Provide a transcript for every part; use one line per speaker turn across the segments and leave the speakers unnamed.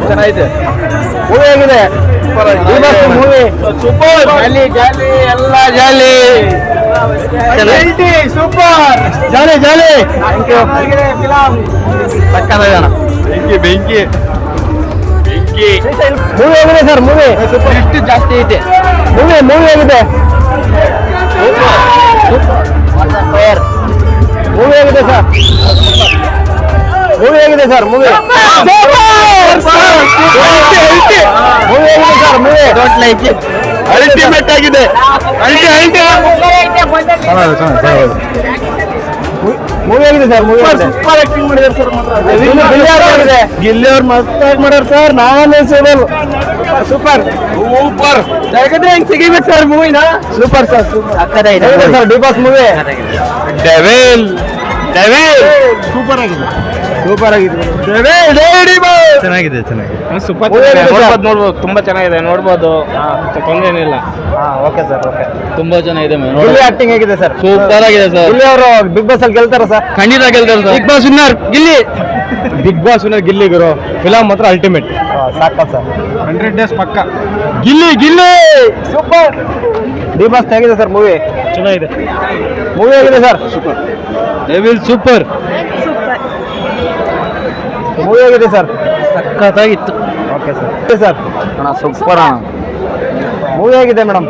ಚೆನ್ನಾಗಿದೆ ಮೂವಿ ಆಗಿದೆ movie super jolly jolly ಎಲ್ಲ jolly super jolly jolly thank you ಸಕ್ಕತ್ತಾಗಿದೆ ಬೆಂಕಿ ಬೆಂಕಿ ಬೆಂಕಿ ಮೂವಿ ಆಗಿದೆ ಸರ್ ಮೂವಿ ಎಷ್ಟು ಜಾಸ್ತಿ ಐತೆ ಮೂವಿ ಆಗಿದೆ ಮೂವಿ ಆಗಿದೆ ಸರ್ ಮೂವಿ ಆಗಿದೆ sir movie don't like it ultimate ಆಗಿದೆ ಮೂವಿ ಆಗಿದೆ ಸರ್ ಮೂವಿ ಸೂಪರ್ ಆಕ್ಟಿಂಗ್ ಮಾಡಿದ್ದಾರೆ ಸರ್ ಗಿಲ್ಲಿ ಅವ್ರು ಮಸ್ತಾಗಿ ಮಾಡ್ಯಾರ ಸರ್ ನಾನೇ ಸೂಪರ್ ಸೂಪರ್ ಯಾಕಂದ್ರೆ ಹೆಂಗ್ ಸಿಗಿಬೇಕು ಸರ್ ಮೂವಿನ super sir sir D Boss movie devil devil super ಆಗಿದೆ ಸೂಪರ್ ಆಗಿದೆ ಚೆನ್ನಾಗಿದೆ ಚೆನ್ನಾಗಿದೆ ಸೂಪರ್ ನೋಡ್ಬೋದು ತುಂಬಾ ಚೆನ್ನಾಗಿದೆ ನೋಡ್ಬೋದು ತೊಂದರೆ ಏನಿಲ್ಲ ಓಕೆ ಸರ್ ಓಕೆ ತುಂಬಾ ಚೆನ್ನಾಗಿದೆ ಗಿಲ್ಲಿ ಆಕ್ಟಿಂಗ್ ಹೇಗಿದೆ ಸರ್ ಸೂಪರ್ ಆಗಿದೆ ಸರ್ ಗಿಲ್ಲಿ ಅವರು ಬಿಗ್ ಬಾಸ್ ಅಲ್ಲಿ ಗೆಲ್ತಾರ ಸರ್ ಖಂಡಿತ ಗೆಲ್ತಾರೆ sir Bigg Boss winner Gilli Bigg Boss winner Gilli ಗುರು ಫಿಲಂ ಮಾತ್ರ ಅಲ್ಟಿಮೇಟ್ ಸಾಕ ಸರ್ 100 ಡೇಸ್ ಪಕ್ಕ Gilli Gilli super D Boss ಹೇಗಿದೆ ಸರ್ ಮೂವಿ ಚೆನ್ನಾಗಿದೆ ಮೂವಿ ಆಗಿದೆ sir super devil super movie ಆಗಿದೆ ಸರ್ ಸಖತ್ತಾಗಿತ್ತು ಓಕೆ ಸರ್ ಸರ್ ಅಣ್ಣ ಸೂಪರ್ ಅಣ್ಣ ಮೂವಿ ಆಗಿದೆ ಮೇಡಮ್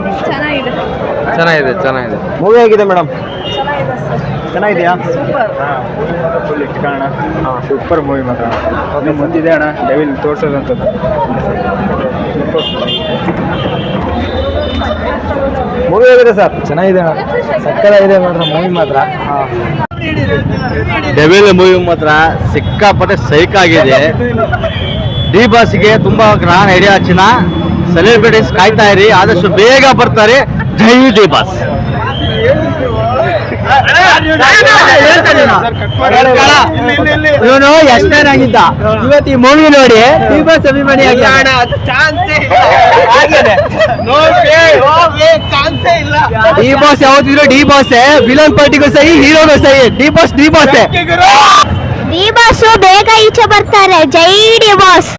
ಚೆನ್ನಾಗಿದೆ ಚೆನ್ನಾಗಿದೆ ಮೂವಿ ಆಗಿದೆ ಮೇಡಮ್ ಚೆನ್ನಾಗಿದೆಯಾ ಫುಲ್ ಇಟ್ಕೋಣ ಸೂಪರ್ ಮೂವಿ ಮಾತ್ರ ಅದು ಮುಂದಿದೆ ಅಣ್ಣ ಡೆವಿಲ್ ತೋರಿಸೋದಂಥದ್ದು ಮೂವಿ ಆಗಿದೆ ಸರ್ ಚೆನ್ನಾಗಿದೆ ಅಣ್ಣ ಸಕ್ಕತ್ತಾಗಿದೆ ಮಾತ್ರ ಮೂವಿ ಮಾತ್ರ ಡೆವಿಲ್ ಮೂವಿ ಮಾತ್ರ ಸಿಕ್ಕಾಪಟ್ಟೆ ಸೈಕ್ ಆಗಿದೆ ಡಿ ಬಾಸ್ಗೆ ತುಂಬಾ ಗ್ರಾಂಡ್ ಐಡಿಯಾ ಹಚ್ಚಿನ ಸೆಲೆಬ್ರಿಟೀಸ್ ಕಾಯ್ತಾ ಇರಿ ಆದಷ್ಟು ಬೇಗ ಬರ್ತಾರೆ ಜೈ ಡಿ ಬಾಸ್ ಇವನು ಎಷ್ಟೇನಾಗಿದ್ದ ಇವತ್ತು ಈ ಮೂವಿ ನೋಡಿ ಡಿ ಬಾಸ್ ಅಭಿಮಾನಿ ಡಿ ಬಾಸ್ ಯಾವತ್ತಿದ್ರು ಡಿ ಬಾಸ್ ವಿಲನ್ ಪಾರ್ಟಿಗೂ ಸಹಿ ಹೀರೋಗೂ ಸಹಿ ಡಿ ಬಾಸ್ ಡಿ ಬಾಸ್ ಬೇಗ ಈಚೆ ಬರ್ತಾರೆ ಜೈ ಡಿ ಬಾಸ್.